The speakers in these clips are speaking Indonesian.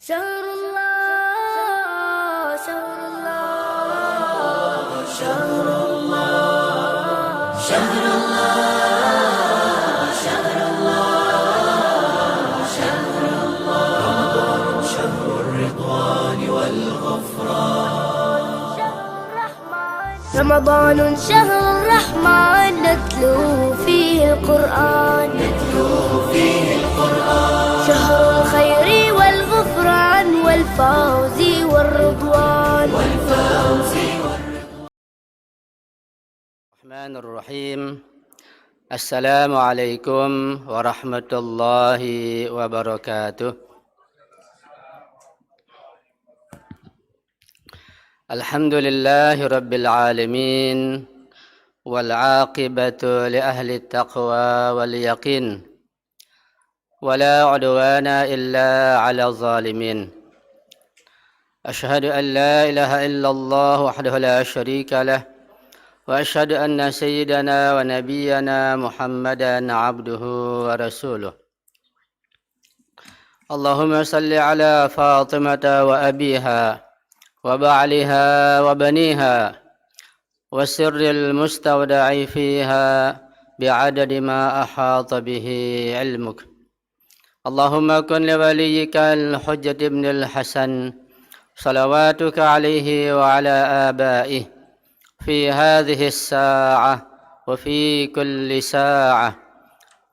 شهر الله شهر الله شهر الله شهر الله شهر الله شهر الله رمضان شهر الرضوان والغفران رمضان شهر الرحمن نتلو فيه القرآن شهر الخير والغفران والفوز والرضوان الرحمن الرحيم. السلام عليكم ورحمة الله وبركاته. الحمد لله رب العالمين والعاقبة لأهل التقوى واليقين ولا عدوان إلا على الظالمين. أشهد أن لا إله إلا الله وحده لا شريك له وأشهد أن سيدنا ونبينا محمدا عبده ورسوله. اللهم صل على فاطمة وأبيها وبعلها وبنيها والسر المستودع فيها بعدد ما أحاط به علمك. اللهم كن لوليك الحجة ابن الحسن صلواتك عليه وعلى آبائه في هذه الساعة وفي كل ساعة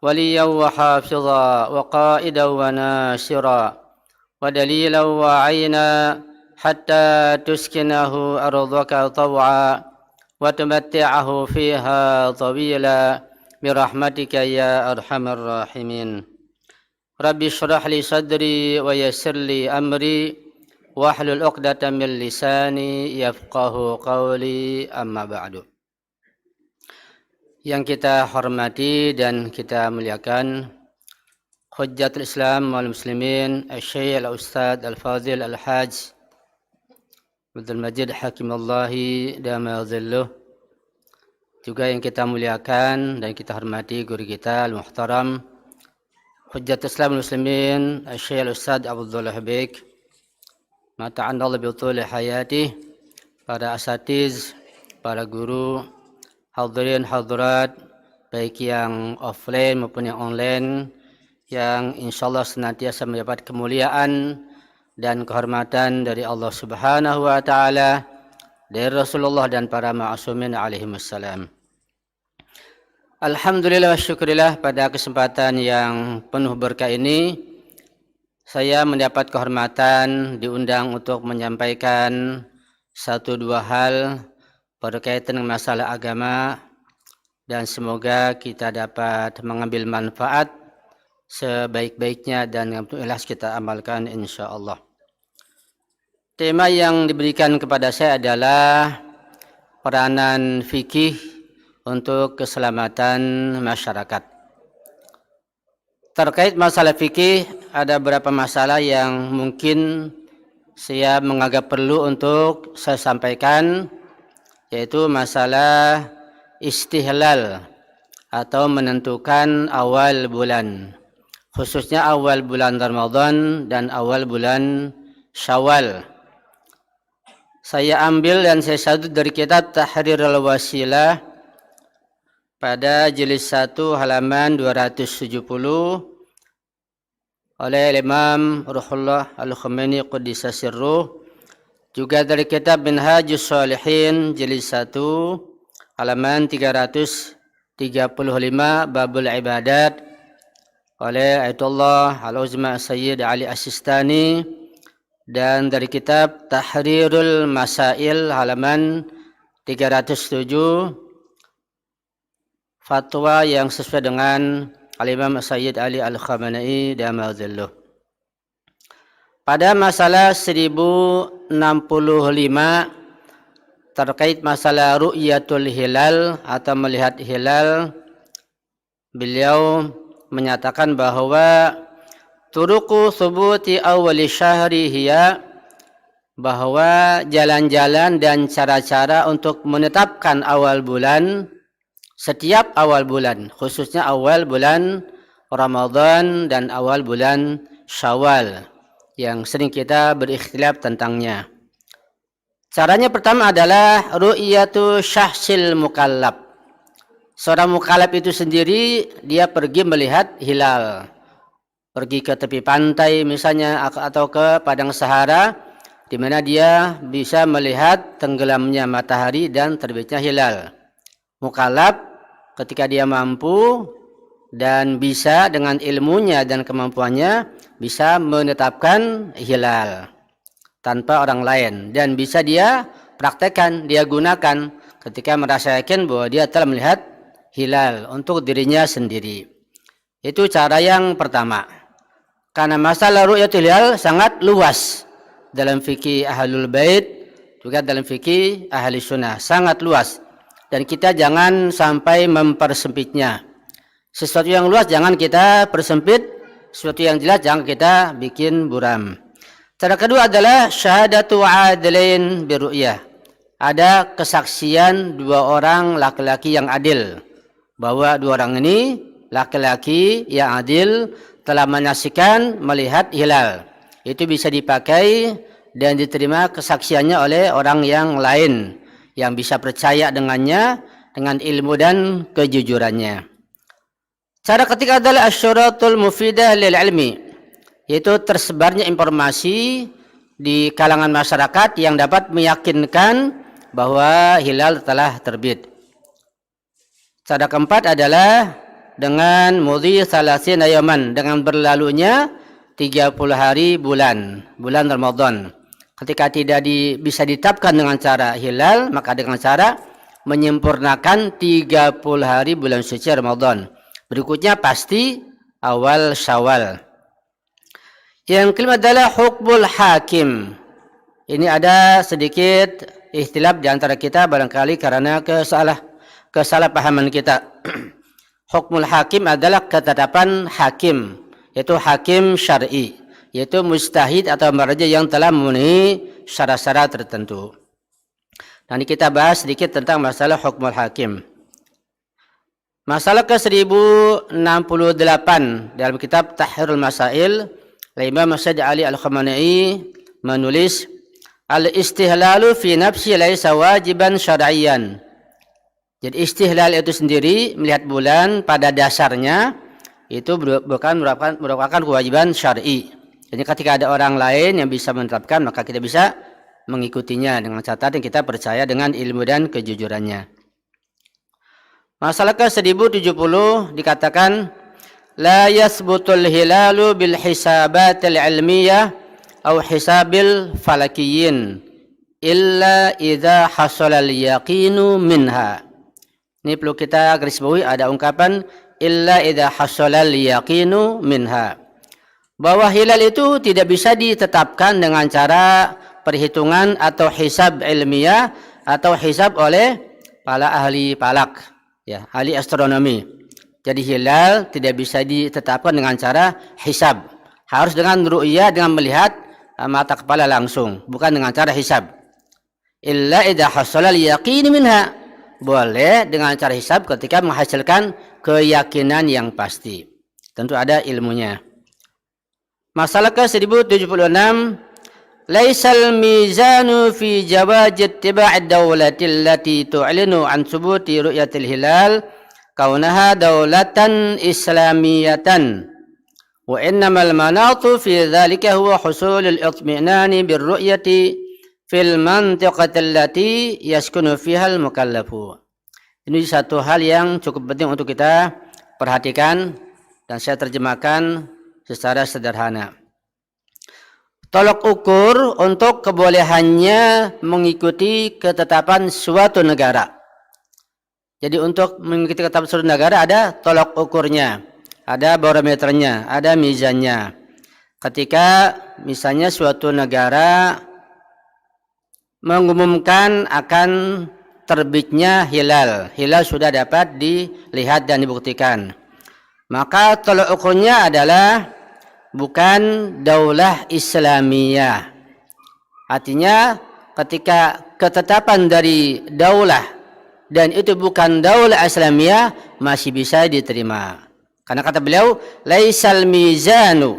وليا وحافظا وقائدا وناصرا ودليلا وعينا حتى تسكنه أرضك طوعا وتمتعه فيها طويلا برحمتك يا أرحم الراحمين. Rabbi shrah li sadri wa yassir li amri wahlul 'uqdatam min lisani yafqahu qawli, amma ba'du. Yang kita hormati dan kita muliakan Hujjatul Islam wal Muslimin Asy-Syaikh Al-Ustadz Al-Fadhil Al-Hajj Abdul Majid Hakimullahi dama dhilluh. Juga yang kita muliakan dan kita hormati guru kita Al-Muhtaram Hujjatul Islam Muslimin Asy-Syaikh Al-Ustadz Abdullah Bik, mata'andallah biutul hayati, para asatiz, para guru, hadirin hadirat, baik yang offline maupun yang online, yang insyaallah senantiasa mendapat kemuliaan dan kehormatan dari Allah Subhanahu wa taala, dari Rasulullah dan para ma'asumin alaihi wassalam. Alhamdulillah wa syukurillah, pada kesempatan yang penuh berkah ini saya mendapat kehormatan diundang untuk menyampaikan satu dua hal berkaitan dengan masalah agama, dan semoga kita dapat mengambil manfaat sebaik-baiknya dan yang ikhlas kita amalkan insyaallah. Tema yang diberikan kepada saya adalah peranan fikih untuk keselamatan masyarakat. Terkait masalah fikih, ada beberapa masalah yang mungkin saya menganggap perlu untuk saya sampaikan, yaitu masalah istihlal atau menentukan awal bulan, khususnya awal bulan Ramadan dan awal bulan Syawal. Saya ambil dan saya sudut dari kitab Tahrirul Wasilah pada jilid 1 halaman 270 oleh Imam Ruhullah Al-Khumaini Quddisa Sirruh, juga dari kitab Minhajus Shalihin jilid 1 halaman 335 Babul Ibadat oleh Ayatullah Al-Uzma Sayyid Ali As-Sistani, dan dari kitab Tahrirul Masail halaman 307 fatwa yang sesuai dengan Al-Imam Sayyid Ali Al-Khamenei dama dhilluh. Pada masalah 1065 terkait masalah ru'yatul hilal atau melihat hilal, beliau menyatakan bahwa turuqu thubuti awwali syahri hiya, bahwa jalan-jalan dan cara-cara untuk menetapkan awal bulan, setiap awal bulan, khususnya awal bulan Ramadan dan awal bulan Syawal, yang sering kita berikhtilaf tentangnya. Caranya pertama adalah ru'yatu syahsil mukallaf. Seorang mukallaf itu sendiri dia pergi melihat hilal. Pergi ke tepi pantai misalnya atau ke padang Sahara di mana dia bisa melihat tenggelamnya matahari dan terbitnya hilal. Mukallaf ketika dia mampu dan bisa dengan ilmunya dan kemampuannya bisa menetapkan hilal tanpa orang lain dan bisa dia praktekkan, dia gunakan ketika merasa yakin bahwa dia telah melihat hilal untuk dirinya sendiri. Itu cara yang pertama. Karena masalah ru'yatul hilal sangat luas dalam fikih ahlul bait juga dalam fikih ahli sunnah, sangat luas dan kita jangan sampai mempersempitnya. Sesuatu yang luas jangan kita persempit, sesuatu yang jelas jangan kita bikin buram. Cara kedua adalah syahadatu adlain biru'yah. Ada kesaksian dua orang laki-laki yang adil bahwa dua orang ini laki-laki yang adil telah menyaksikan melihat hilal. Itu bisa dipakai dan diterima kesaksiannya oleh orang yang lain yang bisa percaya dengannya dengan ilmu dan kejujurannya. Cara ketiga adalah asyuratul mufidah lil ilmi, yaitu tersebarnya informasi di kalangan masyarakat yang dapat meyakinkan bahwa hilal telah terbit. Cara keempat adalah dengan mudhi salasina yaman, dengan berlalunya 30 hari bulan Ramadan. Ketika tidak bisa ditetapkan dengan cara hilal, maka dengan cara menyempurnakan 30 hari bulan suci Ramadan. Berikutnya pasti awal Syawal. Yang kelima adalah hukmul hakim. Ini ada sedikit ikhtilaf di antara kita barangkali karena kesalahpahaman kita. Hukmul hakim adalah ketetapan hakim, yaitu hakim syar'i, yaitu mujtahid atau marja yang telah memenuhi syarat-syarat tertentu. Dan kita bahas sedikit tentang masalah hukmul hakim. Masalah ke-1068 dalam kitab Tahrirul Masail, Imam Sayyid Ali Al-Khamenei menulis al-istihlalu fi nafsi laisa wajiban syar'iyyan. Jadi istihlal itu sendiri melihat bulan pada dasarnya itu bukan merupakan kewajiban syar'i. Jadi ketika ada orang lain yang bisa menetapkan maka kita bisa mengikutinya dengan catatan kita percaya dengan ilmu dan kejujurannya. Masalah ke-1070 dikatakan la yasbutul hilalu bil hisabatil ilmiyah atau hisabil falakiyyin illa idza hasala al yaqinu minha. Ini perlu kita garis bawahi, ada ungkapan illa idza hasalal yaqinu minha. Bahwa hilal itu tidak bisa ditetapkan dengan cara perhitungan atau hisab ilmiah atau hisab oleh para ahli falak, ya, ahli astronomi. Jadi hilal tidak bisa ditetapkan dengan cara hisab. Harus dengan ru'yah, dengan melihat mata kepala langsung, bukan dengan cara hisab. Illa idza hasalal yaqinu minha. Boleh dengan cara hisab ketika menghasilkan keyakinan yang pasti. Tentu ada ilmunya. Masalah ke-1076, laisal mizanu fi jawaz ittiba' ad-dawlati allati tu'linu an thubuti ru'yatil hilal kaunaha dawlatan islamiyatan wa innamal manatu fi dhalika huwa husul al-itminani bir-ru'yati fil mantiqati allati yaskunu fiha al-mukallafu. Ini satu hal yang cukup penting untuk kita perhatikan dan saya terjemahkan secara sederhana. Tolok ukur untuk kebolehannya mengikuti ketetapan suatu negara. Jadi untuk mengikuti ketetapan suatu negara ada tolok ukurnya, ada barometernya, ada mizannya. Ketika misalnya suatu negara mengumumkan akan terbitnya hilal sudah dapat dilihat dan dibuktikan, maka tolok ukurnya adalah bukan daulah Islamiyah. Artinya ketika ketetapan dari daulah dan itu bukan daulah Islamiyah masih bisa diterima, karena kata beliau laisal mizanu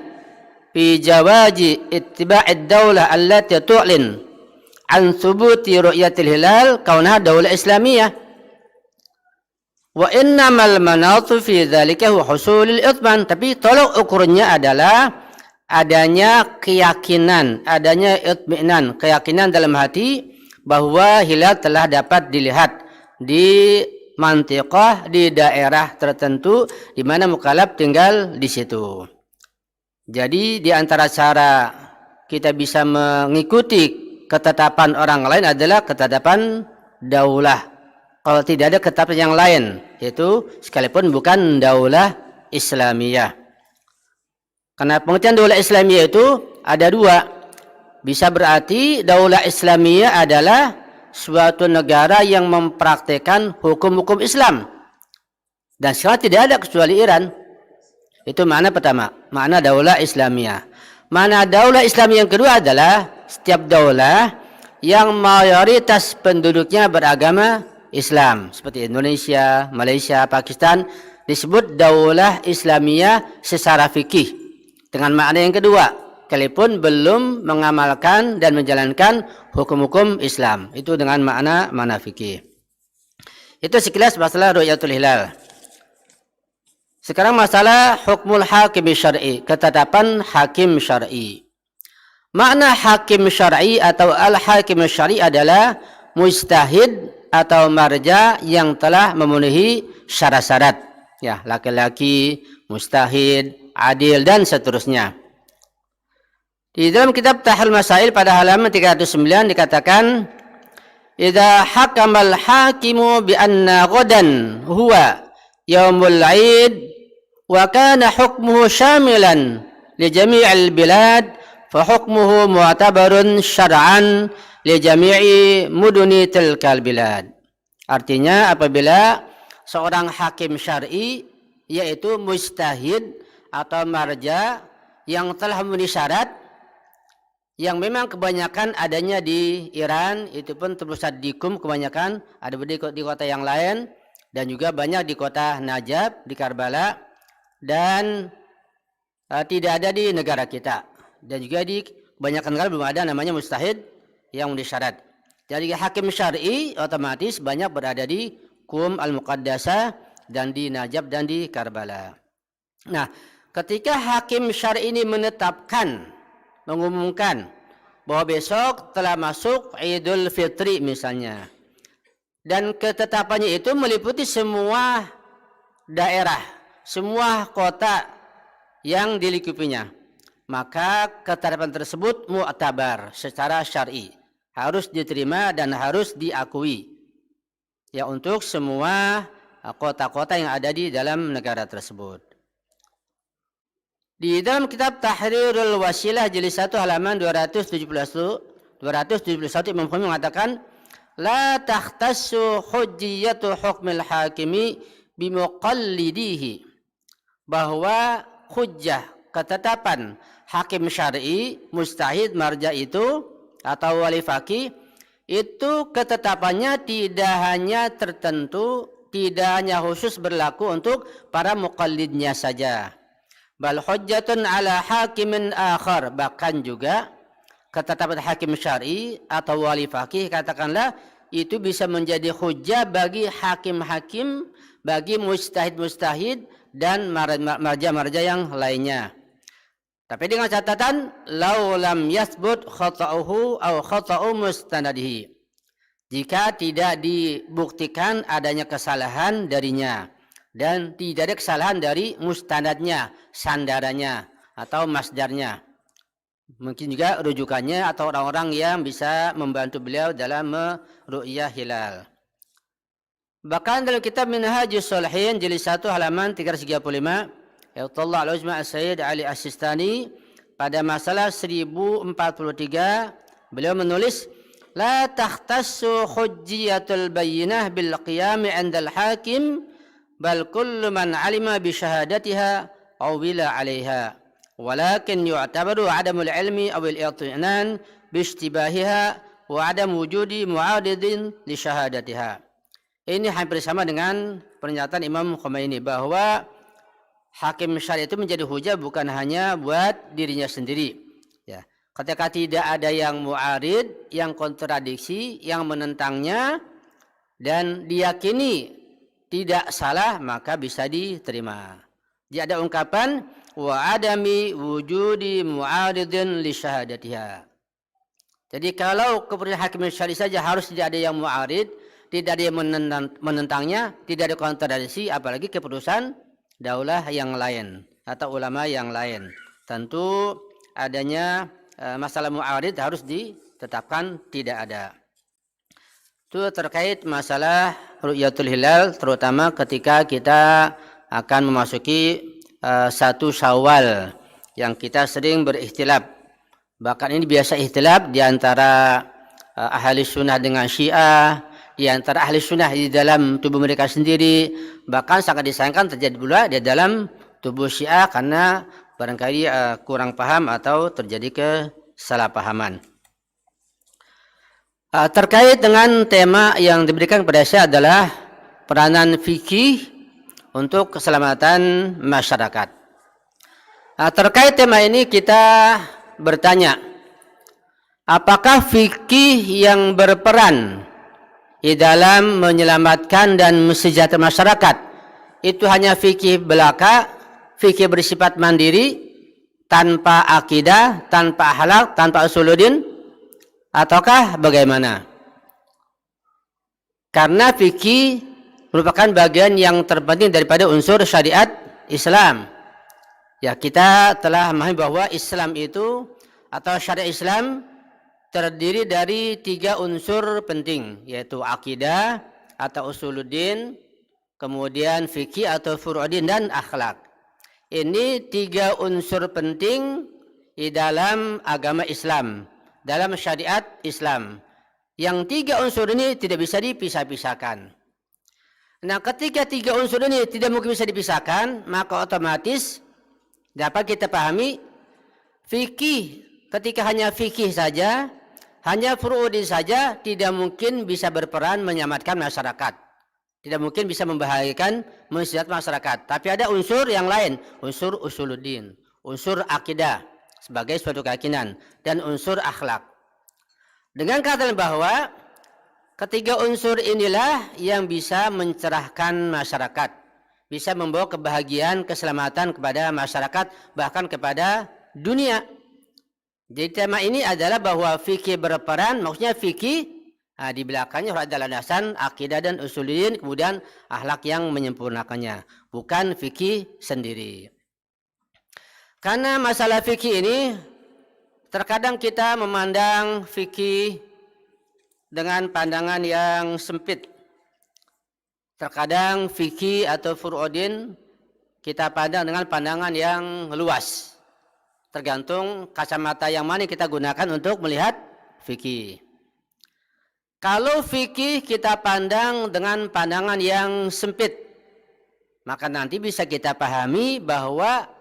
fi jawaji ittiba'id daulah allati tu'lin an thubuti ru'yatil hilal kaunah daulah islamiyah. Wa innamal manatu fi dzalika huwa husulul itman. Tapi tolok ukurnya adalah adanya keyakinan, adanya itminan, keyakinan dalam hati bahwa hilal telah dapat dilihat di mantiqah, di daerah tertentu di mana mukallaf tinggal di situ. Jadi di antara cara kita bisa mengikuti ketetapan orang lain adalah ketetapan daulah. Kalau tidak ada ketetapan yang lain, yaitu sekalipun bukan daulah Islamiyah. Karena pengertian daulah Islamiyah itu ada dua. Bisa berarti daulah Islamiyah adalah suatu negara yang mempraktikkan hukum-hukum Islam. Dan sekarang tidak ada kecuali Iran. Itu makna pertama, makna daulah Islamiyah. Makna daulah Islamiyah yang kedua adalah setiap daulah yang mayoritas penduduknya beragama Islam, seperti Indonesia, Malaysia, Pakistan, disebut daulah Islamiyah secara fikih. Dengan makna yang kedua, sekalipun belum mengamalkan dan menjalankan hukum-hukum Islam. Itu dengan makna fikih. Itu sekilas masalah ru'yatul hilal. Sekarang masalah hukmul hakim syar'i, ketetapan hakim syar'i. Makna hakim syar'i atau al-hakim syar'i adalah mujtahid atau marja yang telah memenuhi syarat-syarat. Ya, laki-laki, mujtahid, adil dan seterusnya. Di dalam kitab Tahil Masail pada halaman 309 dikatakan, "Idza hakamal hakimu bi anna ghadan huwa yaumul 'id wa kana hukmuhu syamilan li jami'il bilad fa hukmuhu mu'tabarun syar'an li jami'i muduni tilkal bilad." Artinya apabila seorang hakim syar'i yaitu mujtahid atau marja yang telah memenuhi syarat, yang memang kebanyakan adanya di Iran, itu pun terpusat di Qum kebanyakan, ada di kota yang lain dan juga banyak di kota Najaf, di Karbala, dan tidak ada di negara kita. Dan juga di kebanyakan negara belum ada namanya mujtahid yang memenuhi syarat. Jadi hakim syar'i otomatis banyak berada di Qum al-Muqaddasah dan di Najaf dan di Karbala. Nah, ketika hakim syar'i ini menetapkan, mengumumkan bahwa besok telah masuk Idul Fitri misalnya, dan ketetapannya itu meliputi semua daerah, semua kota yang dilingkupinya, maka ketetapan tersebut mu'tabar secara syar'i, harus diterima dan harus diakui ya untuk semua kota-kota yang ada di dalam negara tersebut. Di dalam kitab Tahrirul Wasilah jilid 1 halaman 271 Imam Khomeini mengatakan, la takhtassu hujjiyatu hukmil hakimi bimuqallidihi, bahwa hujjah ketetapan hakim syar'i, mujtahid, marja itu atau wali faqih itu ketetapannya tidak hanya tertentu, tidak hanya khusus berlaku untuk para muqallidnya saja. Bal hujjatun ala hakimin akhar, bahkan juga ketetapan hakim syar'i atau wali faqih katakanlah itu bisa menjadi hujjah bagi hakim-hakim, bagi mujtahid-mujtahid dan marja-marja yang lainnya. Tapi dengan catatan law lam yathbut khata'uhu aw khata'u mustanadihi, jika tidak dibuktikan adanya kesalahan darinya dan tidak ada kesalahan dari mustanadnya, sandarannya atau masdarnya. Mungkin juga rujukannya atau orang-orang yang bisa membantu beliau dalam meru'yah hilal. Bahkan dalam kitab Minhajus Shalihin jilid 1 halaman 335, Ayatullah Al-Ujma' As-Sayyid Ali As-Sistani pada masalah 1043 beliau menulis, la takhtassu hujjiyatul bayyinah bil qiyam 'inda al-hakim bal kullu man 'alima bi syahadatiha aw bila 'alayha walakin yu'tabaru 'adamul 'ilmi aw al-i'tinan bi ishtibahiha wa 'adam wujudi mu'adidin li syahadatiha. Ini hampir sama dengan pernyataan Imam Khomeini bahwa hakim syar'i itu menjadi hujah bukan hanya buat dirinya sendiri. Ya, ketika tidak ada yang mu'arid, yang kontradiksi, yang menentangnya dan diyakini tidak salah, maka bisa diterima. Dia ada ungkapan wa adami wujudi mu'aridin li syahadatiha. Jadi kalau keputusan hakim syar'i saja harus tidak ada yang mu'arid, tidak ada yang menentangnya, tidak ada kontradiksi, apalagi keputusan daulah yang lain atau ulama yang lain. Tentu adanya masalah mu'arid harus ditetapkan tidak ada. Itu terkait masalah ru'yatul hilal, terutama ketika kita akan memasuki 1 Syawal yang kita sering berikhtilaf. Bahkan ini biasa ikhtilaf di antara ahli sunnah dengan Syiah, di antara ahli sunnah di dalam tubuh mereka sendiri, bahkan sangat disayangkan terjadi pula di dalam tubuh Syiah karena barangkali kurang paham atau terjadi kesalahpahaman. Terkait dengan tema yang diberikan kepada saya adalah peranan fikih untuk keselamatan masyarakat. Terkait tema ini kita bertanya, apakah fikih yang berperan di dalam menyelamatkan dan mensejahterakan masyarakat itu hanya fikih belaka, fikih bersifat mandiri, tanpa akidah, tanpa akhlak, tanpa usuluddin, ataukah bagaimana? Karena fikih merupakan bagian yang terpenting daripada unsur syariat Islam. Ya, kita telah memahami bahwa Islam itu atau syariat Islam terdiri dari 3 unsur penting, yaitu akidah atau usuluddin, kemudian fikih atau furu'uddin, dan akhlak. Ini 3 unsur penting di dalam agama Islam, dalam syariat Islam. Yang 3 unsur ini tidak bisa dipisah-pisahkan. Nah, ketika 3 unsur ini tidak mungkin bisa dipisahkan, maka otomatis dapat kita pahami fikih, ketika hanya fikih saja, hanya furu'uddin saja, tidak mungkin bisa berperan menyelamatkan masyarakat. Tidak mungkin bisa membahayakan mensejahterakan masyarakat. Tapi ada unsur yang lain, unsur usuluddin, unsur akidah sebagai suatu keyakinan, dan unsur akhlak. Dengan kata bahwa ketiga unsur inilah yang bisa mencerahkan masyarakat, bisa membawa kebahagiaan, keselamatan kepada masyarakat, bahkan kepada dunia. Jadi tema ini adalah bahwa fikih berperan, maksudnya fikih di belakangnya ada landasan akidah dan usuluddin, kemudian akhlak yang menyempurnakannya, bukan fikih sendiri. Karena masalah fikih ini terkadang kita memandang fikih dengan pandangan yang sempit. Terkadang fikih atau furu'uddin kita pandang dengan pandangan yang luas. Tergantung kacamata yang mana kita gunakan untuk melihat fikih. Kalau fikih kita pandang dengan pandangan yang sempit, maka nanti bisa kita pahami bahwa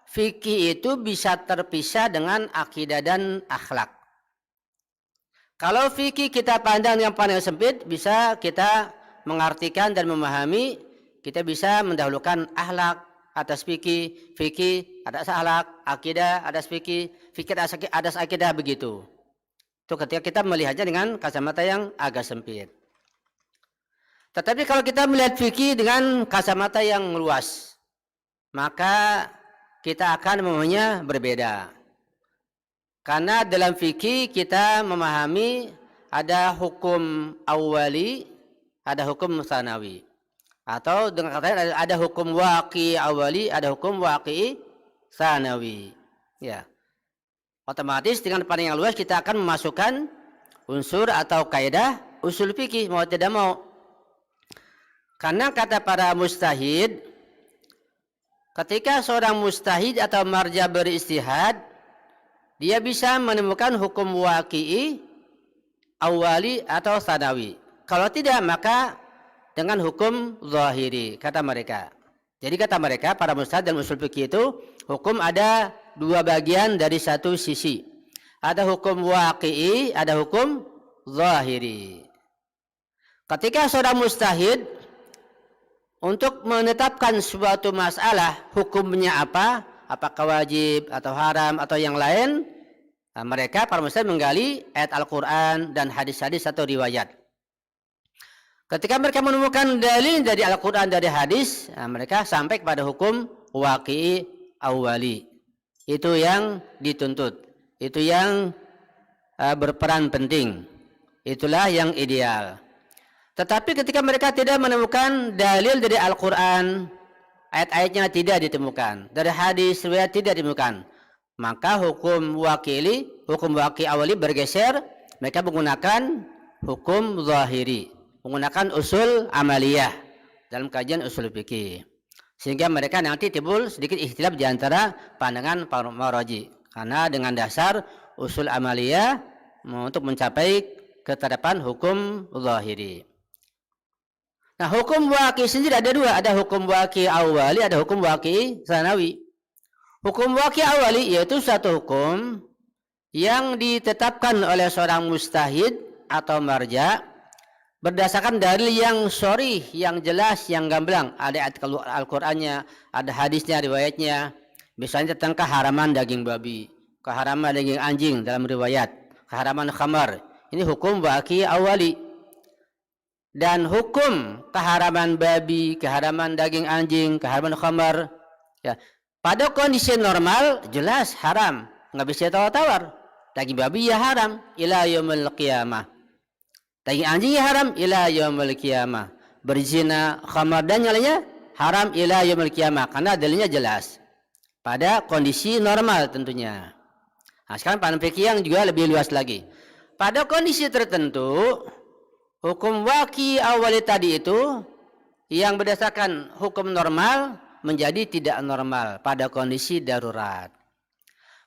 fikih itu bisa terpisah dengan akidah dan akhlak. Kalau fikih kita pandang dengan pandangan sempit, bisa kita mengartikan dan memahami, kita bisa mendahulukan akhlak atas fikih, fikih atas akhlak, akidah atas fikih, fikih atas akidah, begitu. Itu ketika kita melihatnya dengan kacamata yang agak sempit. Tetapi kalau kita melihat fikih dengan kacamata yang luas, maka kita akan memahaminya berbeda. Karena dalam fikih kita memahami ada hukum awali, ada hukum tsanawi. Atau dengan kata lain ada hukum waqi awali, ada hukum waqi tsanawi. Ya. Otomatis dengan pandangan yang luas kita akan memasukkan unsur atau kaidah usul fikih mau tidak mau. Karena kata para mujtahid, ketika seorang mujtahid atau marja beristihad, dia bisa menemukan hukum waqi'i awali atau tsanawi. Kalau tidak, maka dengan hukum zahiri, kata mereka. Jadi kata mereka, para mujtahid dan usul fikih itu, hukum ada 2 bagian dari satu sisi. Ada hukum waqi'i, ada hukum zahiri. Ketika seorang mujtahid untuk menetapkan suatu masalah hukumnya apa, apakah wajib atau haram atau yang lain, mereka para muslim menggali ayat Al-Quran dan hadis-hadis atau riwayat. Ketika mereka menemukan dalil dari Al-Quran dari hadis, mereka sampai kepada hukum waqi'i awwali. Itu yang dituntut, itu yang berperan penting, itulah yang ideal. Tetapi ketika mereka tidak menemukan dalil dari Al-Quran, ayat-ayatnya tidak ditemukan, dari hadis riwayat tidak ditemukan, maka hukum waqi awali bergeser. Mereka menggunakan hukum zahiri, menggunakan usul amaliyah dalam kajian usul fikih, sehingga mereka nanti timbul sedikit ikhtilaf di antara pandangan para maraji, karena dengan dasar usul amaliyah untuk mencapai ketetapan hukum zahiri. Nah, hukum waqi sendiri ada dua, ada hukum waqi awali, ada hukum waqi sanawi. Hukum waqi awali yaitu satu hukum yang ditetapkan oleh seorang mujtahid atau marja berdasarkan dalil yang sharih, yang jelas, yang gamblang. Ada ayat Al-Qur'annya, ada hadisnya, riwayatnya. Misalnya tentang keharaman daging babi, keharaman daging anjing dalam riwayat, keharaman khamar. Ini hukum waqi awali. Dan hukum keharaman babi, keharaman daging anjing, keharaman khamar, ya, pada kondisi normal jelas haram, nggak bisa tawar-tawar. Daging babi ya haram ila yaumil qiyamah, daging anjing ya haram ila yaumil qiyamah, berzina, khamar dan yang lainnya haram ila yaumil qiyamah, karena dalilnya jelas pada kondisi normal tentunya. Nah, sekarang pandangan fikih yang juga lebih luas lagi. Pada kondisi tertentu, hukum waqi awali tadi itu yang berdasarkan hukum normal menjadi tidak normal pada kondisi darurat.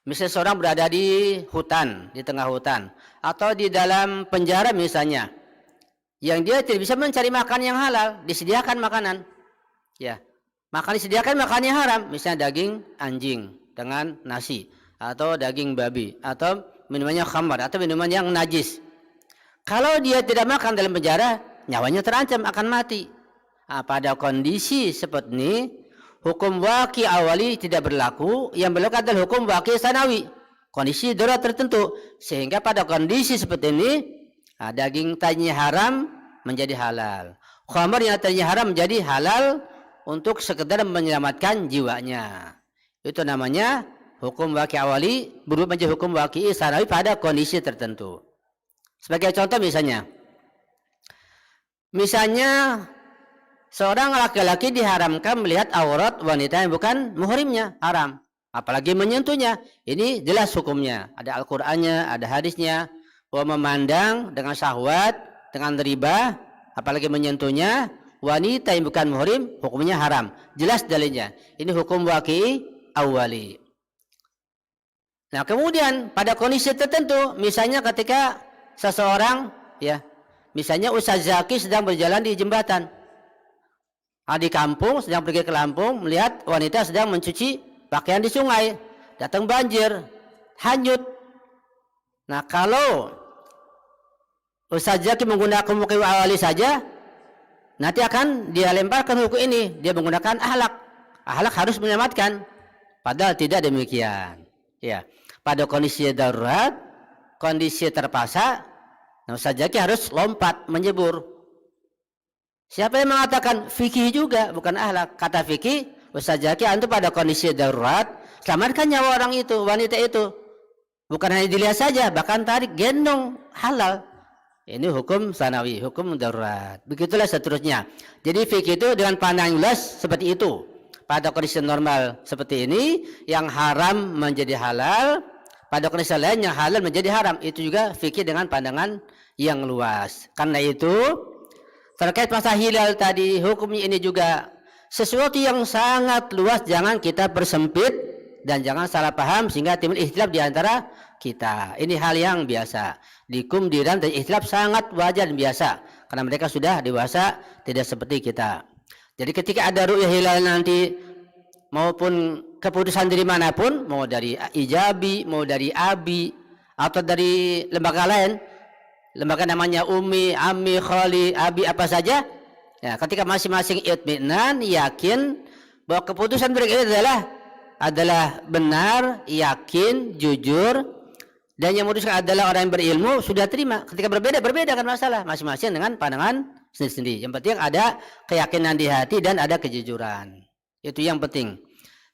Misalnya seorang berada di hutan, di tengah hutan, atau di dalam penjara misalnya, yang dia tidak bisa mencari makan yang halal, disediakan makanan, ya, disediakan makannya haram, misalnya daging anjing dengan nasi, atau daging babi, atau minumannya khamar, atau minuman yang najis. Kalau dia tidak makan dalam penjara, nyawanya terancam akan mati. Nah, pada kondisi seperti ini, hukum waqi awali tidak berlaku. Yang berlaku adalah hukum waqi sanawi, kondisi darurat tertentu. Sehingga pada kondisi seperti ini, daging tadinya haram menjadi halal, khamar yang tadinya haram menjadi halal untuk sekedar menyelamatkan jiwanya. Itu namanya hukum waqi awali berubah menjadi hukum waqi sanawi pada kondisi tertentu. Sebagai contoh misalnya seorang laki-laki diharamkan melihat aurat wanita yang bukan muhrimnya, haram, apalagi menyentuhnya. Ini jelas hukumnya, ada Al-Qur'annya, ada hadisnya, bahwa memandang dengan syahwat, dengan riba, apalagi menyentuhnya wanita yang bukan muhrim, hukumnya haram, jelas dalilnya. Ini hukum waqi awali. Nah, kemudian pada kondisi tertentu, misalnya ketika seseorang, ya, misalnya Ustaz Zaki sedang berjalan di jembatan, di kampung, sedang pergi ke Lampung, melihat wanita sedang mencuci pakaian di sungai, datang banjir, hanyut. Nah, kalau Ustaz Zaki menggunakan hukum awali saja, nanti akan dia lemparkan hukum ini, dia menggunakan akhlak harus menyelamatkan, padahal tidak demikian. Ya, pada kondisi darurat, kondisi terpaksa, Ustaz Zaki harus lompat menyebur. Siapa yang mengatakan? Fikih juga, bukan akhlak. Kata fikih, Ustaz Zaki antum pada kondisi darurat, selamatkan nyawa orang itu, wanita itu. Bukan hanya dilihat saja, bahkan tarik, gendong, halal. Ini hukum sanawi, hukum darurat. Begitulah seterusnya. Jadi fikih itu dengan pandangan luas seperti itu. Pada kondisi normal seperti ini, yang haram menjadi halal, pada kondisi lain yang halal menjadi haram. Itu juga fikih dengan pandangan yang luas. Karena itu terkait masalah hilal tadi, hukumnya ini juga sesuatu yang sangat luas, jangan kita persempit dan jangan salah paham sehingga timbul ikhtilaf di antara kita. Ini hal yang biasa. Dikum, diram, dan ikhtilaf sangat wajar dan biasa karena mereka sudah dewasa, tidak seperti kita. Jadi ketika ada ru'yah hilal nanti, maupun keputusan dari manapun, mau dari Ijabi, mau dari Abi, atau dari lembaga lain, lembaga namanya Umi, Ami, Khali, Abi, apa saja, Ya, ketika masing-masing itminan, yakin bahwa keputusan mereka adalah benar, yakin, jujur, dan yang memutuskan adalah orang yang berilmu, sudah terima. Ketika berbeda kan masalah, masing-masing dengan pandangan sendiri-sendiri. Yang penting ada keyakinan di hati dan ada kejujuran. Itu yang penting.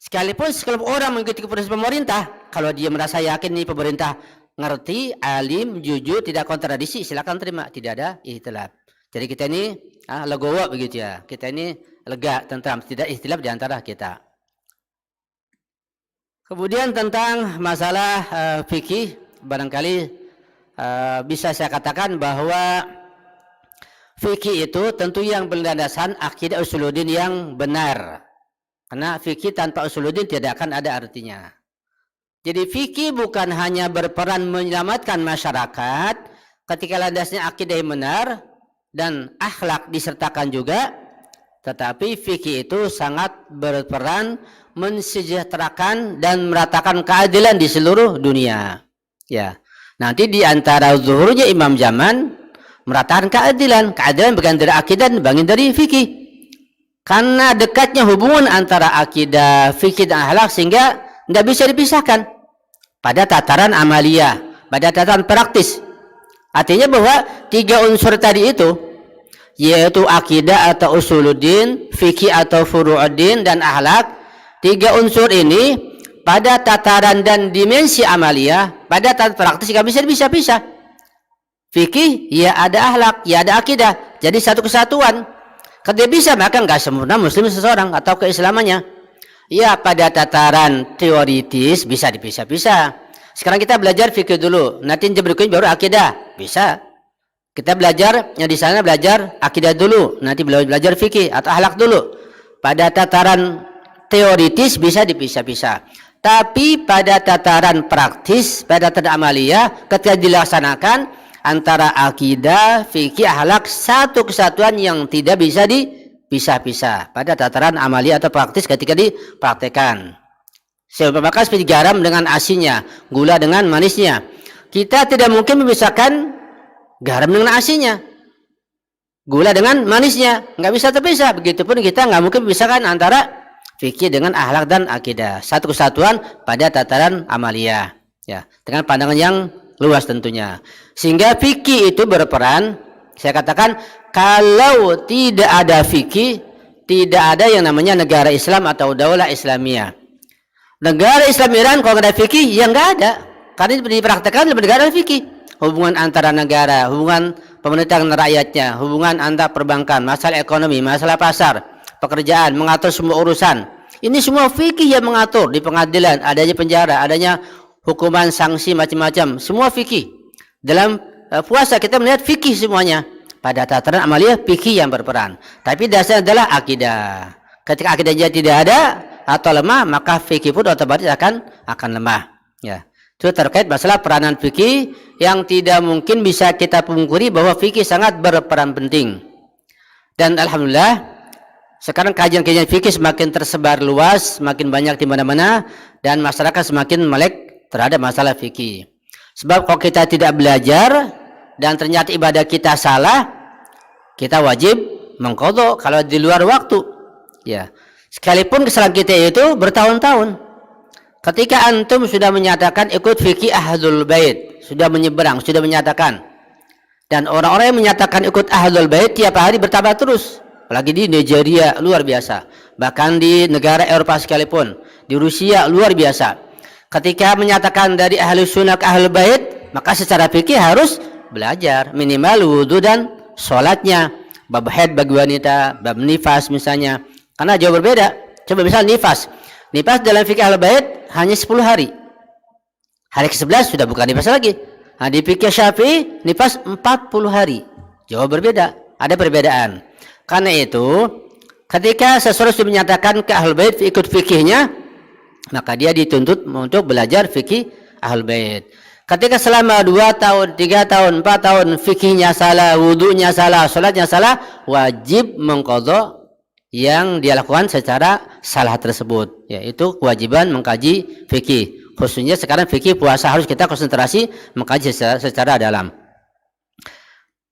Sekalipun orang mengikuti keputusan pemerintah, kalau dia merasa yakin nih pemerintah ngerti, alim, jujur, tidak kontradiksi, silakan terima, tidak ada ikhtilaf. Jadi kita ini legowo begitu ya. Kita ini lega, tentram, tidak ikhtilaf di antara kita. Kemudian tentang masalah fikih, barangkali bisa saya katakan bahwa fikih itu tentu yang berlandasan akidah usuluddin yang benar. Karena fikih tanpa usuluddin tidak akan ada artinya. Jadi fikih bukan hanya berperan menyelamatkan masyarakat ketika landasnya akidah yang benar dan akhlak disertakan juga, tetapi fikih itu sangat berperan mensejahterakan dan meratakan keadilan di seluruh dunia. Ya, nanti di antara zuhurnya imam zaman meratakan keadilan bagian dari akidah dan bagian dari fikih. Karena dekatnya hubungan antara akidah, fikih dan akhlak sehingga tidak bisa dipisahkan pada tataran amaliyah, pada tataran praktis. Artinya bahwa tiga unsur tadi itu, yaitu akidah atau usuluddin, fikih atau furu'uddin, dan akhlak, tiga unsur ini pada tataran dan dimensi amaliyah, pada tataran praktis nggak bisa dipisah-pisah. Fikih ya ada akhlak, ya ada akidah, jadi satu kesatuan. Kalau bisa maka nggak sempurna muslim seseorang atau keislamannya. Ya pada tataran teoritis bisa dipisah-pisah. Sekarang kita belajar fikih dulu, nanti berikutnya baru akidah, bisa. Kita belajar yang di sana belajar akidah dulu, nanti belajar fikih atau akhlak dulu. Pada tataran teoritis bisa dipisah-pisah. Tapi pada tataran praktis, pada tataran amaliyah, ketika dilaksanakan antara akidah, fikih, akhlak satu kesatuan yang tidak bisa dipisah-pisah pada tataran amaliyah atau praktis ketika dipraktekkan. Maka seperti garam dengan asinnya, gula dengan manisnya. Kita tidak mungkin memisahkan garam dengan asinnya, gula dengan manisnya, nggak bisa terpisah. Begitupun kita nggak mungkin memisahkan antara fikih dengan akhlak dan akidah, satu kesatuan pada tataran amaliyah, ya, dengan pandangan yang luas tentunya. Sehingga fikih itu berperan, saya katakan kalau tidak ada fikih, tidak ada yang namanya negara Islam atau daulah Islamiyah. Negara Islam Iran kalau nggak ada fikih, ya nggak ada. Karena dipraktekkan dalam negara fikih. Hubungan antara negara, hubungan pemerintah dengan rakyatnya, hubungan antar perbankan, masalah ekonomi, masalah pasar, pekerjaan, mengatur semua urusan. Ini semua fikih yang mengatur. Di pengadilan, adanya penjara, adanya hukuman, sanksi, macam-macam, semua fikih. Dalam puasa kita melihat fikih semuanya. Pada tataran amaliyah fikih yang berperan. Tapi dasarnya adalah akidah. Ketika akidahnya tidak ada atau lemah, maka fikih pun otomatis akan lemah. Ya, itu terkait masalah peranan fikih yang tidak mungkin bisa kita pungkiri bahwa fikih sangat berperan penting. Dan alhamdulillah sekarang kajian-kajian fikih semakin tersebar luas, semakin banyak di mana-mana, dan masyarakat semakin melek terhadap masalah fikih. Sebab kalau kita tidak belajar dan ternyata ibadah kita salah, kita wajib mengqadha kalau di luar waktu. Ya, sekalipun kesalahan kita itu bertahun-tahun. Ketika antum sudah menyatakan ikut fikih Ahlul Bait, sudah menyeberang, sudah menyatakan, dan orang-orang yang menyatakan ikut Ahlul Bait tiap hari bertambah terus. Apalagi di Nigeria luar biasa, bahkan di negara Eropa sekalipun, di Rusia luar biasa. Ketika menyatakan dari ahli sunnah ke ahlul bait, maka secara fikih harus belajar minimal wudu dan sholatnya, bab haid bagi wanita, bab nifas misalnya, karena jauh berbeda. Coba misal nifas dalam fikih ahlul bait hanya 10 hari. Hari ke-11 sudah bukan nifas lagi. Nah, di fikih Syafi'i nifas 40 hari. Jauh berbeda, ada perbedaan. Karena itu ketika seseorang sudah menyatakan ke ahlul bait ikut fikihnya, maka dia dituntut untuk belajar fikih Ahlul Bait. Ketika selama 2 tahun, 3 tahun, 4 tahun fikihnya salah, wudunya salah, sholatnya salah, wajib mengqadha yang dia lakukan secara salah tersebut. Yaitu kewajiban mengkaji fikih. Khususnya sekarang fikih puasa harus kita konsentrasi mengkaji secara dalam.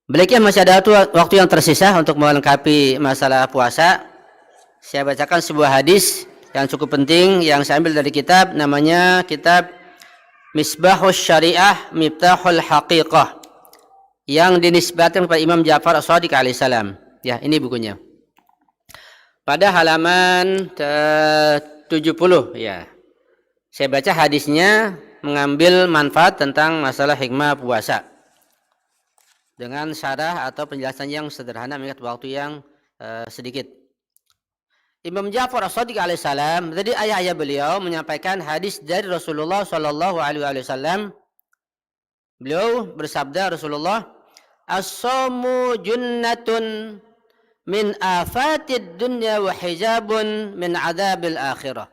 Baiknya masih ada waktu yang tersisa untuk melengkapi masalah puasa. Saya bacakan sebuah hadis yang cukup penting yang saya ambil dari kitab, namanya kitab Misbahus Syariah Miftahul Haqiqah, yang dinisbatkan kepada Imam Ja'far As-Shadiq alaihissalam. Ya, ini bukunya. Pada halaman 70 ya. Saya baca hadisnya mengambil manfaat tentang masalah hikmah puasa dengan syarah atau penjelasan yang sederhana mengingat waktu yang sedikit. Imam Ja'far As-Shadiq alaihissalam, tadi ayah-ayah beliau menyampaikan hadis dari Rasulullah Shallallahu alaihi wasallam. Beliau bersabda, Rasulullah, as-shaumu junnatun min afatid dunya wa hijabun min adabil akhirah.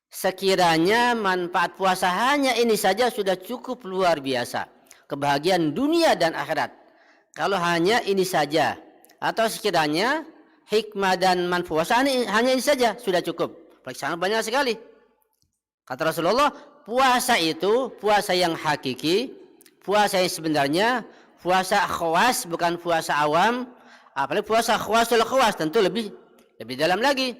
Sekiranya manfaat puasa hanya ini saja sudah cukup luar biasa, kebahagiaan dunia dan akhirat. Kalau hanya ini saja, atau sekiranya hikmah dan manfaat puasa hanya ini saja sudah cukup. Sangat banyak sekali. Kata Rasulullah, puasa itu puasa yang hakiki, puasa yang sebenarnya, puasa khawas bukan puasa awam. Apalagi puasa khawasul khawas tentu lebih dalam lagi.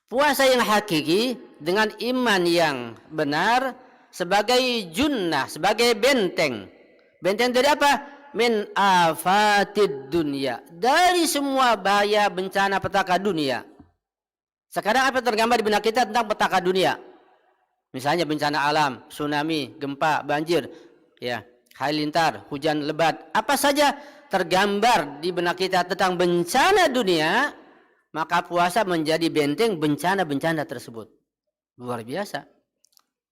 Puasa yang hakiki dengan iman yang benar sebagai junnah, sebagai benteng. Benteng dari apa? Min afatid dunia, dari semua bahaya bencana petaka dunia. Sekarang apa tergambar di benak kita tentang petaka dunia? Misalnya bencana alam, tsunami, gempa, banjir, ya, halilintar, hujan lebat, apa saja tergambar di benak kita tentang bencana dunia, maka puasa menjadi benteng bencana-bencana tersebut. Luar biasa.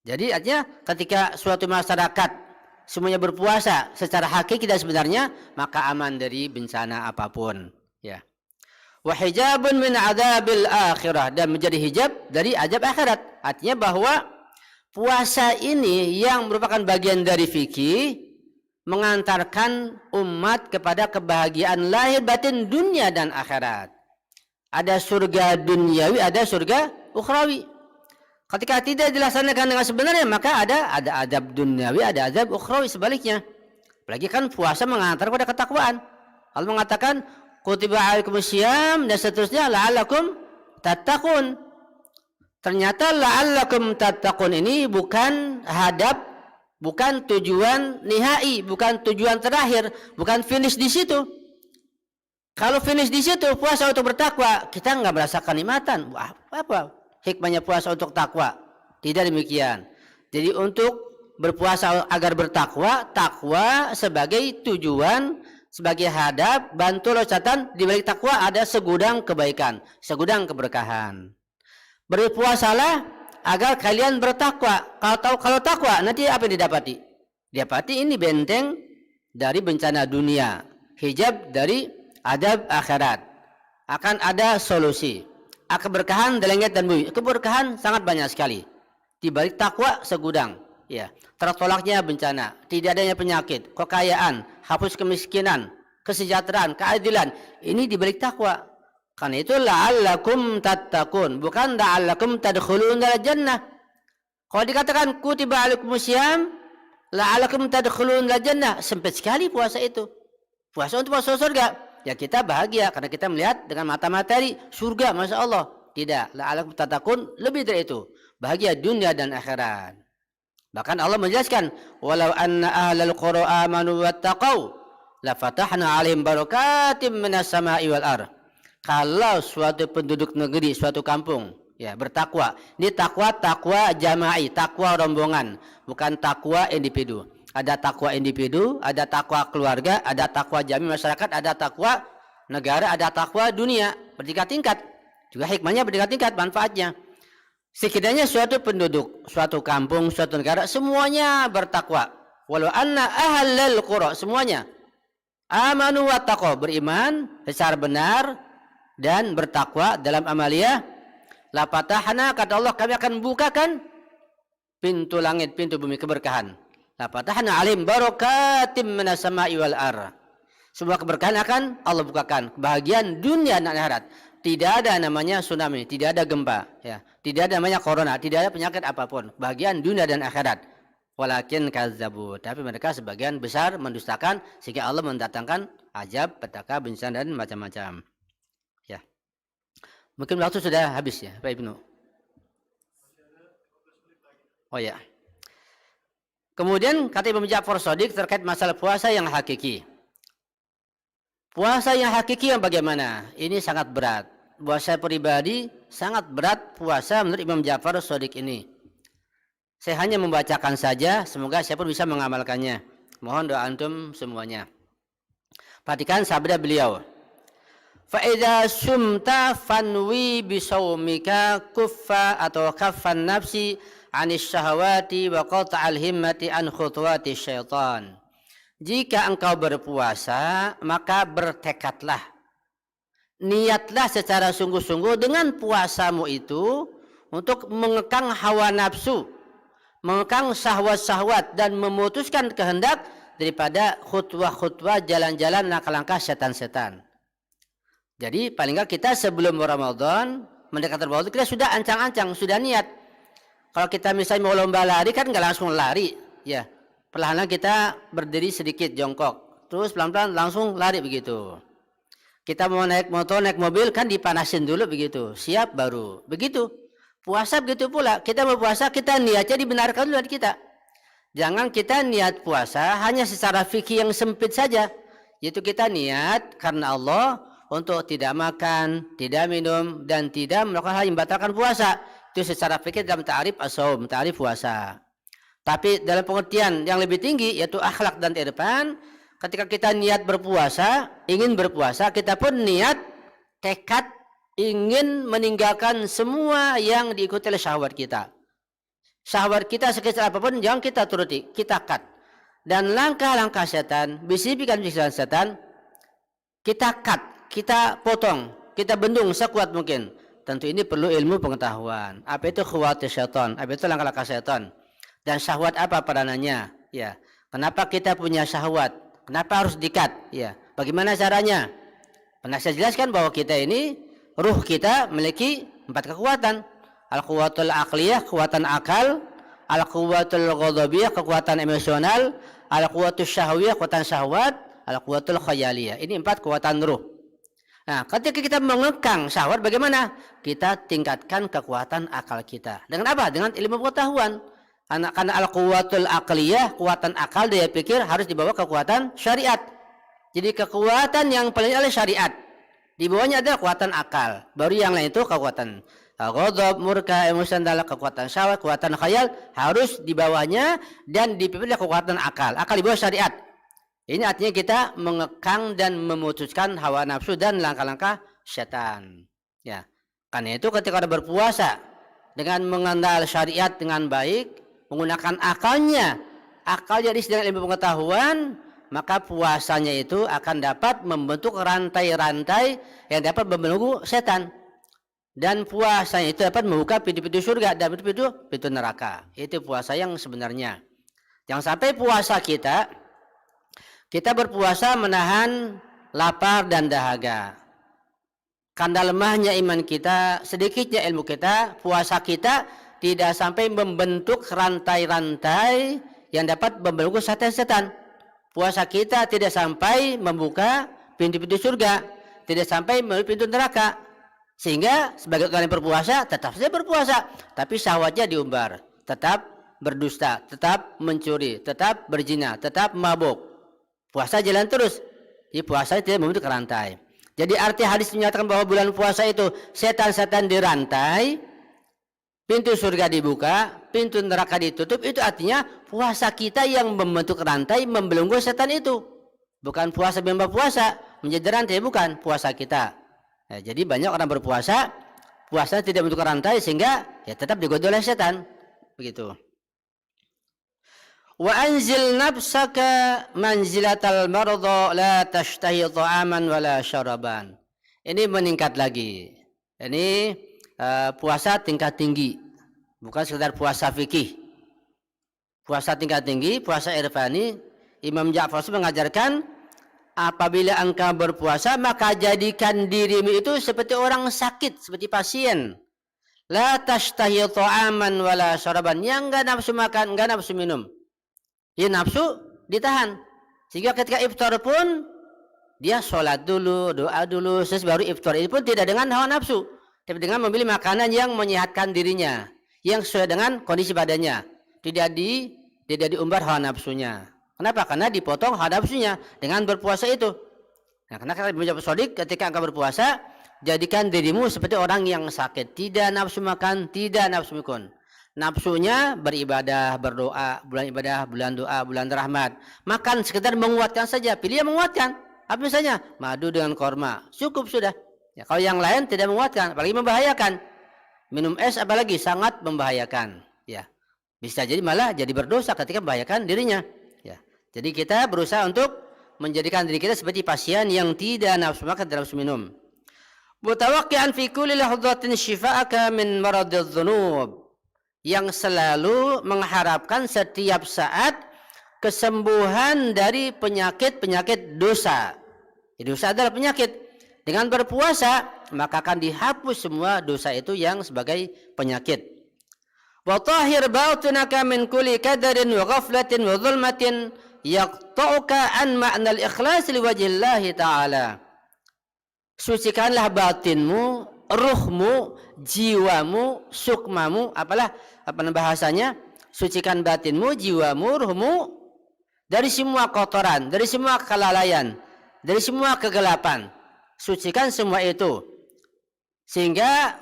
Jadi artinya ketika suatu masyarakat semuanya berpuasa secara hakiki dan sebenarnya, maka aman dari bencana apapun. Ya. Wa hijabun min adabil akhirah, dan menjadi hijab dari azab akhirat. Artinya bahwa puasa ini yang merupakan bagian dari fikih mengantarkan umat kepada kebahagiaan lahir batin dunia dan akhirat. Ada surga duniawi, ada surga ukhrawi. Ketika tidak dilaksanakan dengan sebenarnya, maka ada azab duniawi, ada azab ukhrawi sebaliknya. Apalagi kan puasa mengantar kepada ketakwaan. Allah mengatakan kutiba alaikumusiyam dan seterusnya la'allakum tattaqun. Ternyata la'allakum tattaqun ini bukan hadap, bukan tujuan nihai, bukan tujuan terakhir, bukan finish di situ. Kalau finish di situ puasa untuk bertakwa, kita nggak merasakan nikmatan. Apa hikmahnya puasa untuk takwa? Tidak demikian. Jadi untuk berpuasa agar bertakwa, takwa sebagai tujuan, sebagai hadap, bantu loncatan, di balik takwa ada segudang kebaikan, segudang keberkahan. Berpuasalah agar kalian bertakwa. Kalau takwa nanti apa yang didapati? Didapati ini benteng dari bencana dunia, hijab dari adab akhirat. Akan ada solusi. Keberkahan dari langit dan bumi. Keberkahan sangat banyak sekali. Di balik takwa segudang. Ya, tertolaknya bencana, tidak adanya penyakit, kekayaan, hapus kemiskinan, kesejahteraan, keadilan. Ini di balik takwa. Karena itu la'allakum tattaqun, bukan la'allakum tadkhulunal jannah. Kalau dikatakan kutiba alaikumusiyam la'allakum tadkhulunal jannah, sempit sekali puasa itu. Puasa untuk masuk surga. Ya kita bahagia karena kita melihat dengan mata materi surga, masya Allah. Tidak, la'allakum tattaqun lebih dari itu, bahagia dunia dan akhirat. Bahkan Allah menjelaskan, walau anna ahlal qura amanu wattaqau la fatahna 'alaihim barakatim minas sama'i wal ardh. Kalau suatu penduduk negeri, suatu kampung, ya bertakwa. Ini takwa jama'i, takwa rombongan, bukan takwa individu. Ada takwa individu, ada takwa keluarga, ada takwa jami masyarakat, ada takwa negara, ada takwa dunia. Bertingkat-tingkat. Juga hikmahnya bertingkat-tingkat manfaatnya. Sekiranya suatu penduduk, suatu kampung, suatu negara, semuanya bertakwa. Walau anna ahlal qura, semuanya amanu wattaqau, beriman secara benar dan bertakwa dalam amaliyah, la fatahna, kata Allah, kami akan bukakan pintu langit, pintu bumi keberkahan. La fatahna 'alaihim barakatim minas sama'i wal ardh. Semua keberkahan akan Allah bukakan, kebahagiaan dunia dan akhirat. Tidak ada namanya tsunami, tidak ada gempa, ya. Tidak ada namanya corona, tidak ada penyakit apapun. Kebahagiaan dunia dan akhirat. Walakin kazzabu, tapi mereka sebagian besar mendustakan sehingga Allah mendatangkan azab, petaka, bencana dan macam-macam. Ya. Mungkin waktu sudah habis ya, Pak Ibnu. Oh ya. Kemudian kata Imam Ja'far Shadiq terkait masalah puasa yang hakiki. Puasa yang hakiki yang bagaimana? Ini sangat berat. Buat saya pribadi sangat berat puasa menurut Imam Ja'far Shadiq ini. Saya hanya membacakan saja, semoga siapa bisa mengamalkannya. Mohon doa antum semuanya. Perhatikan sabda beliau. Fa idza sumta fanwi bi saumika kuffa atau kaffan nafsi anis syahawati wa qata'al himmati an khutuwati syaitan. Jika engkau berpuasa, maka bertekadlah. Niatlah secara sungguh-sungguh dengan puasamu itu untuk mengekang hawa nafsu, mengekang syahwat-syahwat dan memutuskan kehendak daripada khutwah-khutwah jalan-jalan langkah-langkah setan-setan. Jadi paling enggak kita sebelum Ramadan, mendekati Ramadan kita sudah ancang-ancang, sudah niat. Kalau kita misalnya mau lomba lari kan enggak langsung lari, ya. Perlahan kita berdiri sedikit jongkok, terus pelan-pelan langsung lari begitu. Kita mau naik motor, naik mobil kan dipanasin dulu begitu, siap baru. Begitu. Puasa begitu pula, kita berpuasa, kita niatnya dibenarkan dulu kita. Jangan kita niat puasa hanya secara fikih yang sempit saja. Yaitu kita niat karena Allah untuk tidak makan, tidak minum, dan tidak melakukan hal yang membatalkan puasa. Itu secara fikih dalam ta'rif as-shaum, ta'rif puasa. Tapi dalam pengertian yang lebih tinggi, yaitu akhlak dan irfan, ketika kita niat berpuasa, ingin berpuasa, kita pun niat, tekad, ingin meninggalkan semua yang diikuti oleh syahwat kita. Syahwat kita sekecil apapun jangan kita turuti, kita cut. Dan langkah-langkah setan, bisikan-bisikan setan, kita cut, kita potong, kita bendung sekuat mungkin. Tentu ini perlu ilmu pengetahuan. Apa itu khuwati syaitan? Apa itu langkah-langkah setan? Dan syahwat apa padanannya? Ya. Kenapa kita punya syahwat? Kenapa harus di-cut? Ya. Bagaimana caranya? Pernah saya jelaskan bahwa kita ini ruh kita memiliki 4 kekuatan. Al-quwatul aqliyah, kekuatan akal. Al-quwatul ghadabiyah, kekuatan emosional. Al-quwatul syahwiyah, kekuatan syahwat. Al-quwatul khayaliyah. Ini 4 kekuatan ruh. Nah, ketika kita mengekang syahwat, bagaimana? Kita tingkatkan kekuatan akal kita. Dengan apa? Dengan ilmu pengetahuan. Karena al-quwatul aqliyah, kekuatan akal, daya pikir harus dibawa kekuatan syariat. Jadi kekuatan yang paling adalah syariat. Di bawahnya adalah kekuatan akal. Baru yang lain itu kekuatan ghadab, murka, emosi, adalah kekuatan syahwat, kekuatan khayal harus di bawahnya dan dipimpin oleh kekuatan akal. Akal di bawah syariat. Ini artinya kita mengekang dan memutuskan hawa nafsu dan langkah-langkah setan. Ya. Karena itu ketika ada berpuasa dengan mengandal syariat dengan baik, menggunakan akalnya diisi dengan ilmu pengetahuan, maka puasanya itu akan dapat membentuk rantai-rantai yang dapat membelenggu setan. Dan puasanya itu dapat membuka pintu-pintu surga dan pintu-pintu neraka. Itu puasa yang sebenarnya. Jangan sampai puasa kita berpuasa menahan lapar dan dahaga. Karena lemahnya iman kita, sedikitnya ilmu kita, puasa kita tidak sampai membentuk rantai-rantai yang dapat membelenggu setan-setan. Puasa kita tidak sampai membuka pintu-pintu surga, tidak sampai menutup pintu neraka. Sehingga sebagai orang yang berpuasa, tetap saja berpuasa, tapi syahwatnya diumbar, tetap berdusta, tetap mencuri, tetap berzina, tetap mabuk. Puasa jalan terus. Jadi puasa tidak membentuk rantai. Jadi arti hadis menyatakan bahwa bulan puasa itu setan-setan dirantai, pintu surga dibuka, pintu neraka ditutup. Itu artinya puasa kita yang membentuk rantai, membelenggu setan itu. Bukan puasa membawa puasa menjadi rantai, bukan puasa kita. Nah, jadi banyak orang berpuasa, puasa tidak membentuk rantai sehingga ya tetap digoda oleh setan. Begitu. Wa anzil nafsaka manzilatal marda la tashtahi ta'aman wala syaraban. Ini meningkat lagi. Ini puasa tingkat tinggi, bukan sekedar puasa fikih. Puasa tingkat tinggi, puasa irfani. Imam Ja'far mengajarkan apabila engkau berpuasa maka jadikan dirimu itu seperti orang sakit, seperti pasien. La tashtahi ta'aman wala syaraban, yang enggak nafsu makan, enggak nafsu minum. Ya nafsu ditahan. Sehingga ketika iftar pun dia sholat dulu, doa dulu, terus baru iftar. Ini pun tidak dengan hawa nafsu, tapi dengan memilih makanan yang menyehatkan dirinya, yang sesuai dengan kondisi badannya. Tidak diumbar hawa nafsunya. Kenapa? Karena dipotong hawa nafsunya dengan berpuasa itu. Nah, karena kata Ibnu Ja'far Shadiq, ketika engkau berpuasa, jadikan dirimu seperti orang yang sakit, tidak nafsu makan, tidak nafsu mikun. Nafsunya beribadah, berdoa, bulan ibadah, bulan doa, bulan rahmat. Makan sekedar menguatkan saja, pilih yang menguatkan. Apa misalnya? Madu dengan korma, cukup sudah. Ya, kalau yang lain tidak menguatkan, apalagi membahayakan. Minum es apalagi sangat membahayakan. Ya, bisa jadi malah jadi berdosa ketika membahayakan dirinya. Ya, jadi kita berusaha untuk menjadikan diri kita seperti pasien yang tidak nafsu makan, tidak nafsu minum. Mutawakkian fi kulli lahzatin shifa'aka min maradidz dzunub. Yang selalu mengharapkan setiap saat kesembuhan dari penyakit-penyakit dosa. Dosa adalah penyakit. Dengan berpuasa maka akan dihapus semua dosa itu yang sebagai penyakit. Wa tahhir batinaka min kulli kadarin wa ghaflatin wa zulmatin yaqta'uka an ma'nal ikhlas liwajhillahi ta'ala. Sucikanlah batinmu, ruhmu, jiwamu, sukmamu, apa bahasanya? Sucikan batinmu, jiwamu, ruhmu dari semua kotoran, dari semua kelalaian, dari semua kegelapan. Sucikan semua itu sehingga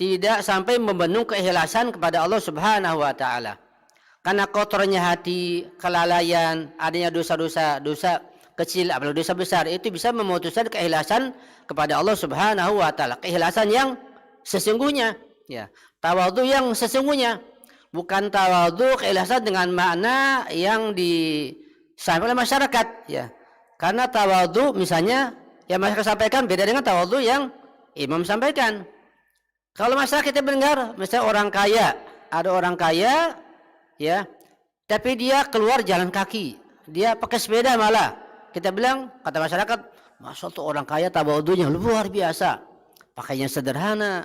tidak sampai membendung keikhlasan kepada Allah Subhanahu wa taala. Karena kotornya hati, kelalaian, adanya dosa-dosa, dosa kecil, apalagi dosa besar, itu bisa memutuskan keikhlasan kepada Allah Subhanahu wa taala. Keikhlasan yang sesungguhnya, ya. Tawadhu yang sesungguhnya, bukan tawadhu keikhlasan dengan makna yang disampaikan oleh masyarakat, ya. Karena tawadhu misalnya yang masyarakat sampaikan beda dengan tawadhu yang imam sampaikan. Kalau masyarakat kita mendengar, misalnya orang kaya, ada orang kaya, ya, tapi dia keluar jalan kaki, dia pakai sepeda malah. Kita bilang, kata masyarakat, masa tuh orang kaya tawadhunya luar biasa, pakainya sederhana,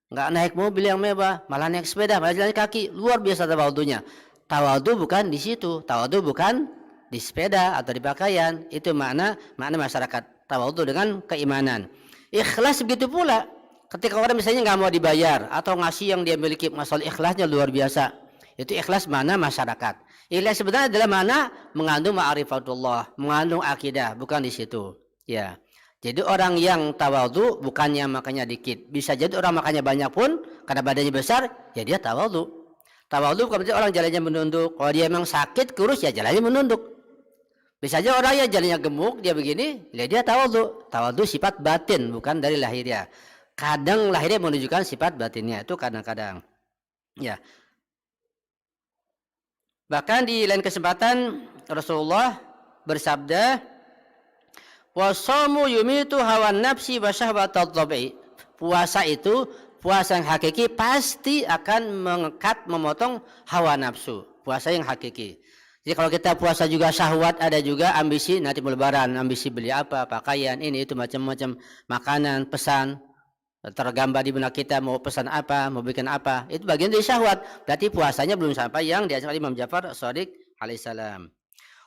nggak naik mobil yang mewah, malah naik sepeda, malah jalan kaki, luar biasa tawadhunya. Tawadhu bukan di situ, tawadhu bukan di sepeda atau di pakaian, itu makna masyarakat. Tawadhu dengan keimanan. Ikhlas begitu pula. Ketika orang misalnya nggak mau dibayar atau ngasih yang dia miliki, masalah ikhlasnya luar biasa. Itu ikhlas mana masyarakat. Ikhlas sebenarnya adalah mana mengandung ma'rifatullah, mengandung akidah, bukan di situ. Ya. Jadi orang yang tawadhu bukannya makannya dikit. Bisa jadi orang makannya banyak pun karena badannya besar, ya dia tawadhu. Tawadhu bukan berarti orang jalannya menunduk. Kalau dia memang sakit, kurus, ya jalannya menunduk. Bisa aja orang yang jalannya gemuk, dia begini, dia tawadhu. Tawadhu sifat batin, bukan dari lahirnya. Kadang lahirnya menunjukkan sifat batinnya, itu kadang-kadang. Ya. Bahkan di lain kesempatan Rasulullah bersabda, "Wasamu yumitu hawan nafsi wa syahwatat tabi'i." Puasa itu, puasa yang hakiki pasti akan mengekat, memotong hawa nafsu. Puasa yang hakiki. Jadi kalau kita puasa juga syahwat, ada juga ambisi nanti lebaran, ambisi beli apa, pakaian, ini itu macam-macam makanan, pesan tergambar di benak kita, mau pesan apa, mau bikin apa, itu bagian dari syahwat. Berarti puasanya belum sampai yang diajarkan Imam Ja'far Shadiq alaihissalam.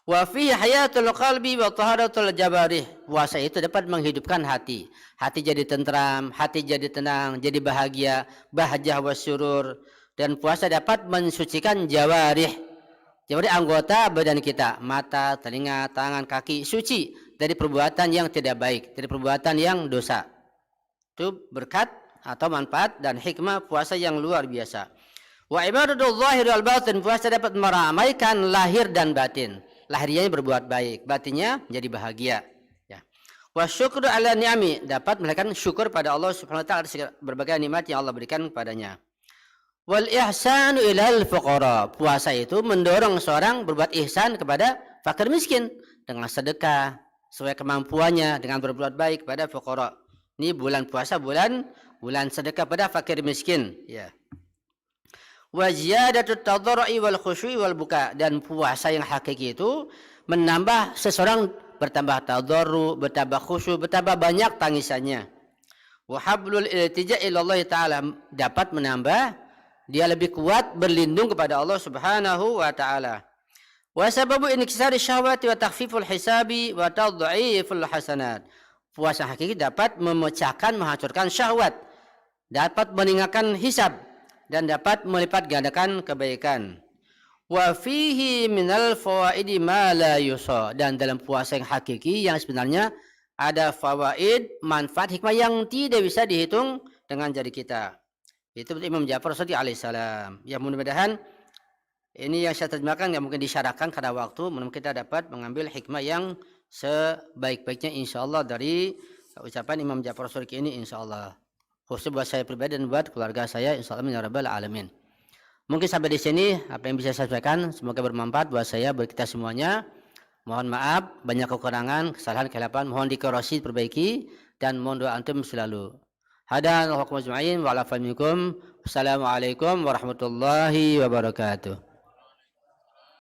Wa fi hayatul qalbi wa taharatul jabarih. Puasa itu dapat menghidupkan hati. Hati jadi tentram, hati jadi tenang, jadi bahagia, bahjah wasyurur. Dan puasa dapat mensucikan jawarih. Jadi anggota badan kita, mata, telinga, tangan, kaki, suci dari perbuatan yang tidak baik, dari perbuatan yang dosa. Itu berkat atau manfaat dan hikmah puasa yang luar biasa. Wa ibadatul zahir wal batin, puasa dapat meramaikan lahir dan batin. Lahirnya berbuat baik, batinnya jadi bahagia. Ya. Wa syukru ala ni'ami, dapat melahirkan syukur pada Allah Subhanahu wa taala atas berbagai nikmat yang Allah berikan kepadanya. Wal ihsanu ilal fuqara, puasa itu mendorong seorang berbuat ihsan kepada fakir miskin dengan sedekah sesuai kemampuannya, dengan berbuat baik kepada fuqara. Ini bulan puasa, bulan sedekah pada fakir miskin, ya. Wa ziyadatut tadarrui wal khusyu'i wal buka, dan puasa yang hakiki itu menambah seseorang bertambah tadarru, bertambah khusyuk, bertambah banyak tangisannya. Wa hablul iltija' ila Allah taala, dapat menambah dia lebih kuat berlindung kepada Allah Subhanahu wa taala. Wa sababu inkisari syahwati wa takhfiful hisabi wa tadhiful hasanat. Puasa hakiki dapat memecahkan, menghancurkan syahwat, dapat meninggalkan hisab, dan dapat melipat gandakan kebaikan. Wa fihi minal fawaidi ma la yusa. Dan dalam puasa yang hakiki yang sebenarnya ada fawaid, manfaat, hikmah yang tidak bisa dihitung dengan jari kita. Itu Imam Ja'far Shadiq alaihissalam. Ya mudah-mudahan ini yang saya terjemahkan yang mungkin disyarahkan pada waktu, mudah-mudahan kita dapat mengambil hikmah yang sebaik-baiknya insyaallah dari ucapan Imam Ja'far Shadiq ini insyaallah. Khusus buat saya pribadi dan buat keluarga saya insyaallah ya rabbal alamin. Mungkin sampai di sini apa yang bisa saya sampaikan, semoga bermanfaat buat saya, buat kita semuanya. Mohon maaf banyak kekurangan, kesalahan, kehilafan, mohon dikoreksi, perbaiki, dan mohon doa antum selalu. Hadan wa hukum ajma'in wa ala fahmikum. Wassalamualaikum warahmatullahi wabarakatuh.